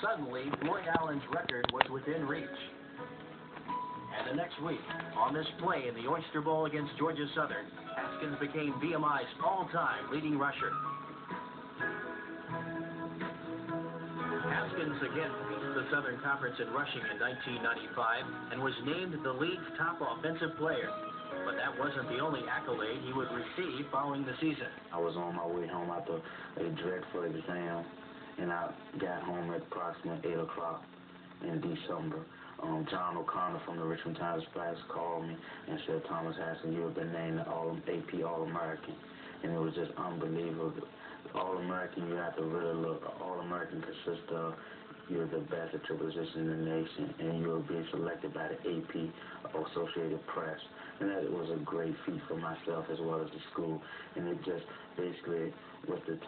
Suddenly, Floyd Allen's record was within reach. And the next week, on this play in the Oyster Bowl against Georgia Southern, Haskins became VMI's all-time leading rusher. Haskins again beat the Southern Conference in rushing in 1995 and was named the league's top offensive player. But that wasn't the only accolade he would receive following the season. I was on my way home after a dreadful exam, and I got home at approximately 8 o'clock in December. John O'Connor from the Richmond Times-Dispatch called me and said, "Thomas Haskins, you have been named AP All-American." And it was just unbelievable. All-American, you have to really look. All-American consists of you're the best at your position in the nation, and you're being selected by the AP Associated Press. And that was a great feat for myself as well as the school. And it just basically was the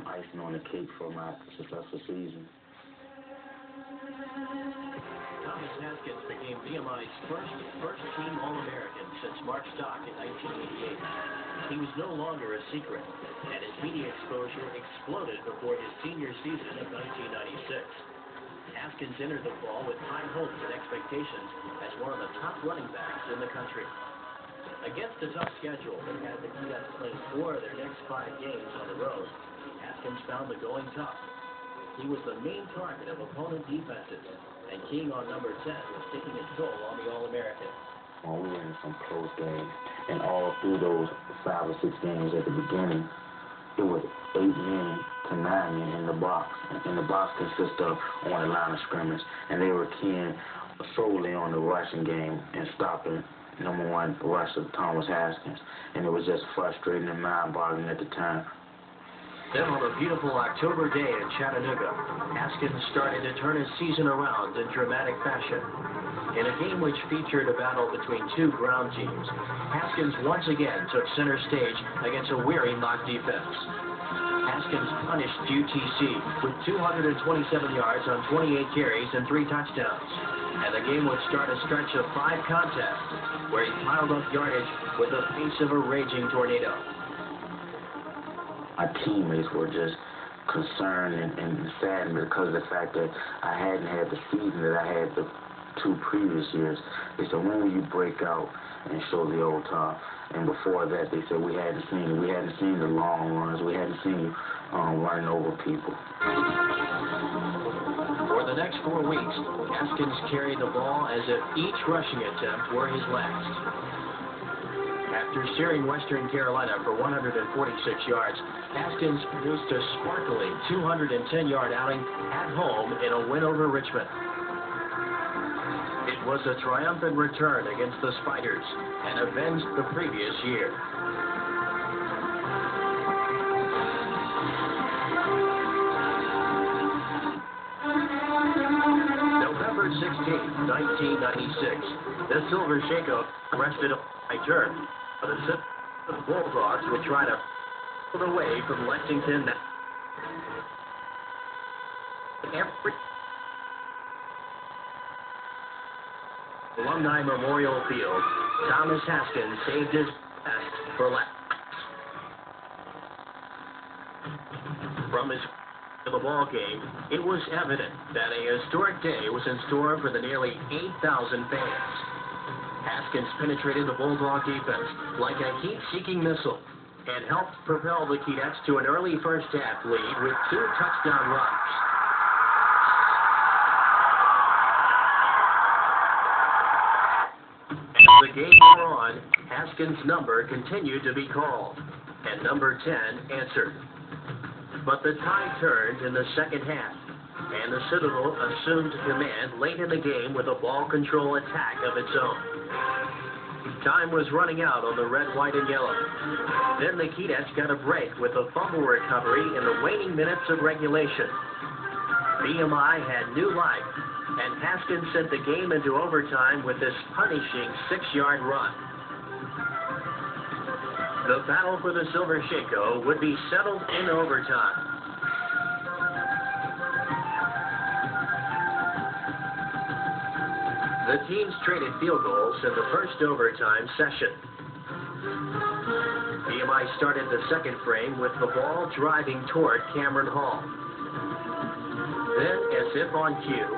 icing on the cake for my successful season. Thomas Haskins became VMI's first-team All-American since Mark Stock in 1988. He was no longer a secret, and his media exposure exploded before his senior season of 1996. Haskins entered the fall with high hopes and expectations as one of the top running backs in the country. Against a tough schedule that had the Pt.2 playing 4 of their next 5 games on the road, Haskins found the going tough. He was the main target of opponent defenses, and keying on number 10 was taking its toll on the All-American. Well, we were in some close games, and all through those 5 or 6 games at the beginning, it was 8 men to 9 men in the box. And the box consists of on the line of scrimmage, and they were keying solely on the rushing game and stopping number 1 rusher, Thomas Haskins. And it was just frustrating and mind-boggling at the time. Then on a beautiful October day in Chattanooga, Haskins started to turn his season around in dramatic fashion. In a game which featured a battle between 2 ground teams, Haskins once again took center stage against a weary mock defense. Haskins punished UTC with 227 yards on 28 carries and 3 touchdowns. And the game would start a stretch of 5 contests, where he piled up yardage with the pace of a raging tornado. My teammates were just concerned and saddened because of the fact that I hadn't had the season that I had the 2 previous years. They said, "When will you break out and show the old top?" And before that, they said, we hadn't seen the long runs. We hadn't seen you running over people. For the next 4 weeks, Haskins carried the ball as if each rushing attempt were his last. After steering Western Carolina for 146 yards, Haskins produced a sparkling 210-yard outing at home in a win over Richmond. It was a triumphant return against the Spiders and avenged the previous year. November 16, 1996, the Silver Shako rested a turn. The Bulldogs would try to pull away from Lexington. Alumni Memorial Field, Thomas Haskins saved his best for last. From his the ball game, it was evident that a historic day was in store for the nearly 8,000 fans. Haskins penetrated the Bulldog defense like a heat-seeking missile and helped propel the Pt.2 to an early first-half lead with 2 touchdown runs. As the game wore on, Haskins' number continued to be called, and number 10 answered. But the tide turned in the second half, and the Citadel assumed command late in the game with a ball control attack of its own. Time was running out on the red, white, and yellow. Then the Pt.2 got a break with a fumble recovery in the waning minutes of regulation. VMI had new life, and Haskins sent the game into overtime with this punishing 6-yard run. The battle for the Silver Shako would be settled in overtime. The teams traded field goals in the first overtime session. VMI started the second frame with the ball driving toward Cameron Hall. Then, as if on cue,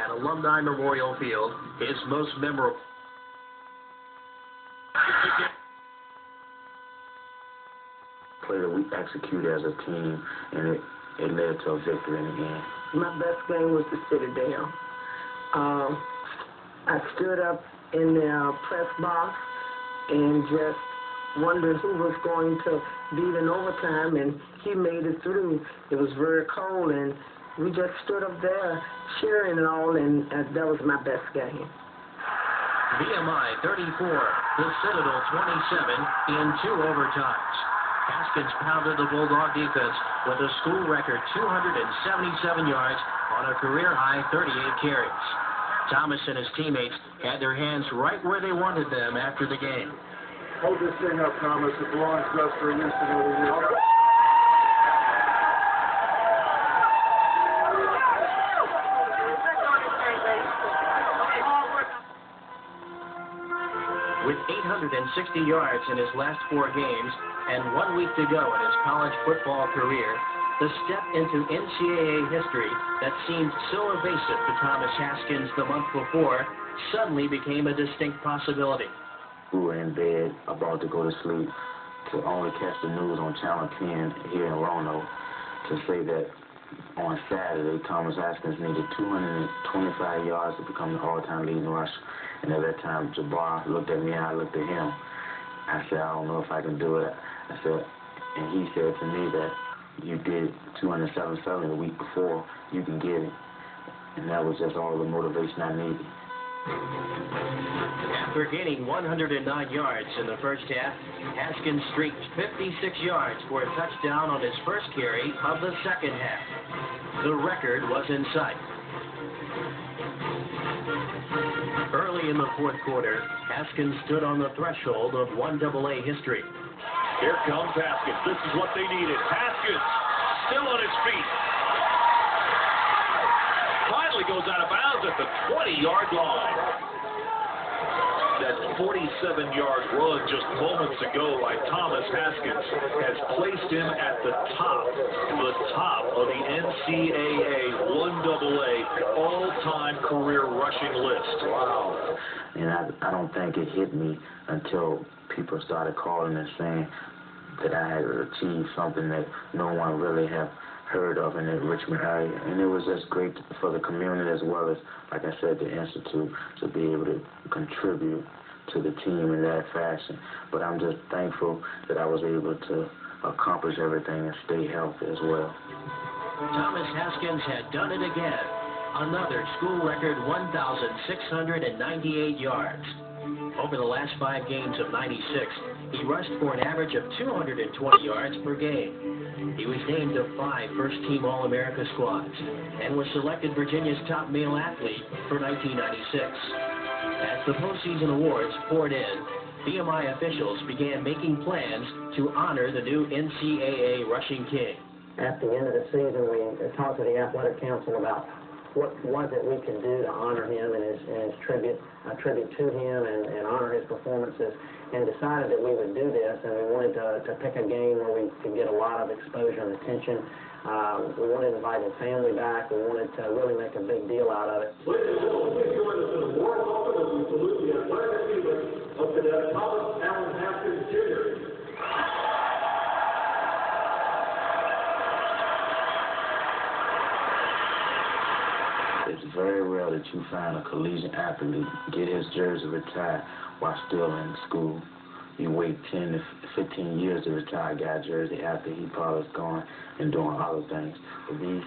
at Alumni Memorial Field, his most memorable play that we executed as a team, and it led to a victory in the end. My best game was the Citadel. I stood up in the press box and just wondered who was going to beat in overtime, and he made it through. It was very cold, and we just stood up there cheering and all, and that was my best game. VMI 34, the Citadel 27 in 2 overtimes. Haskins pounded the Bulldog defense with a school record 277 yards on a career-high 38 carries. Thomas and his teammates had their hands right where they wanted them after the game. Hold this thing up, Thomas. It belongs just for Houston over here. With 860 yards in his last 4 games and 1 week to go in his college football career, the step into NCAA history that seemed so evasive to Thomas Haskins the month before suddenly became a distinct possibility. We were in bed, about to go to sleep, to only catch the news on Channel 10 here in Roanoke to say that on Saturday, Thomas Haskins needed 225 yards to become the all-time leading rusher. And at that time, Jabbar looked at me and I looked at him. I said, I don't know if I can do it. I said, and he said to me that you did 277 the week before, you can get it. And that was just all the motivation I needed. After gaining 109 yards in the first half, Haskins streaked 56 yards for a touchdown on his first carry of the second half. The record was in sight. Early in the fourth quarter, Haskins stood on the threshold of 1AA history. Here comes Haskins. This is what they needed. Haskins still on his feet. Finally goes out of bounds at the 20-yard line. That 47-yard run just moments ago by Thomas Haskins has placed him at the top of the NCAA 1AA all-time career rushing list. Wow. And I don't think it hit me until people started calling and saying that I had achieved something that no one really had heard of in the Richmond area. And it was just great for the community as well as, like I said, the Institute, to be able to contribute to the team in that fashion. But I'm just thankful that I was able to accomplish everything and stay healthy as well. Thomas Haskins had done it again. Another school record 1,698 yards. Over the last 5 games of '96, he rushed for an average of 220 yards per game. He was named to 5 first-team All-America squads and was selected Virginia's top male athlete for 1996. As the postseason awards poured in, VMI officials began making plans to honor the new NCAA rushing king. At the end of the season, we talked to the athletic council about what was it we could do to honor him and his tribute to him and honor his performances, and decided that we would do this, and we wanted to pick a game where we could get a lot of exposure and attention. We wanted to invite his family back. We wanted to really make a big deal out of it. Ladies and gentlemen, please join us in a warm welcome as we salute the athletic achievements of Cadet Thomas Allen Haskins, Jr. It's very rare that you find a collegiate athlete get his jersey retired while still in school. You wait 10 to 15 years to retire a guy's jersey after he probably is gone and doing other things. But these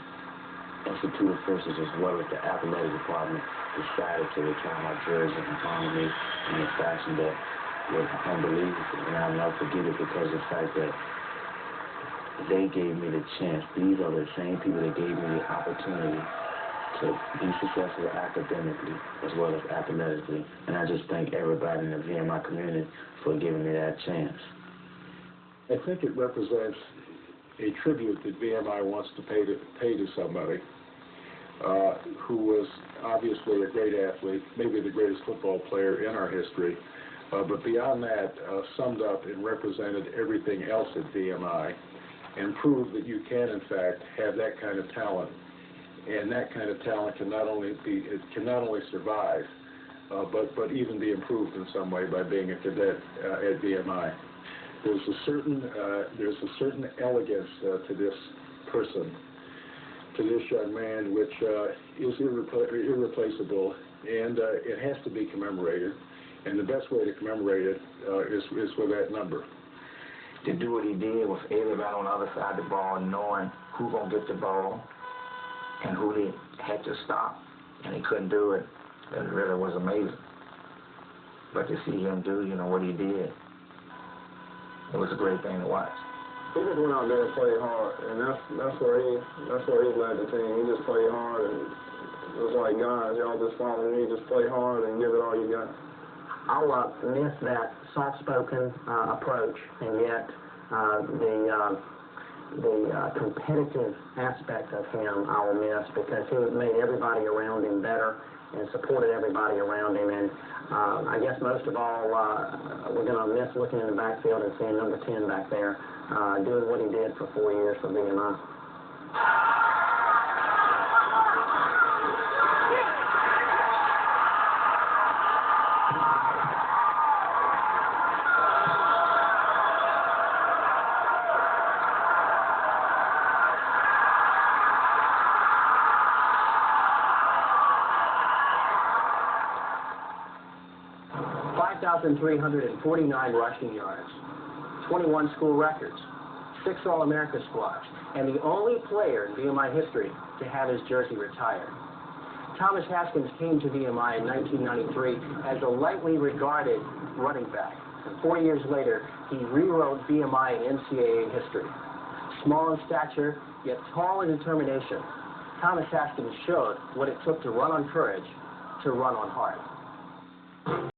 Institute officials, as well as the athletic department, decided to retire my jersey and honor me in a fashion that was unbelievable. And I'll never forget it because of the fact that they gave me the chance. These are the same people that gave me the opportunity to be successful academically as well as athletically. And I just thank everybody in the VMI community for giving me that chance. I think it represents a tribute that VMI wants to pay to somebody who was obviously a great athlete, maybe the greatest football player in our history, but beyond that, summed up and represented everything else at VMI and proved that you can, in fact, have that kind of talent. And that kind of talent can not only survive, but even be improved in some way by being a cadet at VMI. There's a certain elegance to this person, to this young man, which is irreplaceable, and it has to be commemorated. And the best way to commemorate it is with that number. To do what he did with everybody on the other side of the ball, knowing who gonna get the ball and who he had to stop, and he couldn't do it, it really was amazing. But to see him do, what he did, it was a great thing to watch. He just went out there and played hard, and that's where he led the team. He just played hard, and it was like, guys, y'all just follow me, just play hard and give it all you got. I'll miss that soft-spoken approach, and yet the competitive aspect of him I will miss, because he made everybody around him better and supported everybody around him. And I guess most of all, we're going to miss looking in the backfield and seeing number 10 back there doing what he did for 4 years for VMI. 5,349 rushing yards, 21 school records, 6 All-America squads, and the only player in VMI history to have his jersey retired. Thomas Haskins came to VMI in 1993 as a lightly regarded running back. And 4 years later, he rewrote VMI in NCAA history. Small in stature, yet tall in determination, Thomas Haskins showed what it took to run on courage, to run on heart.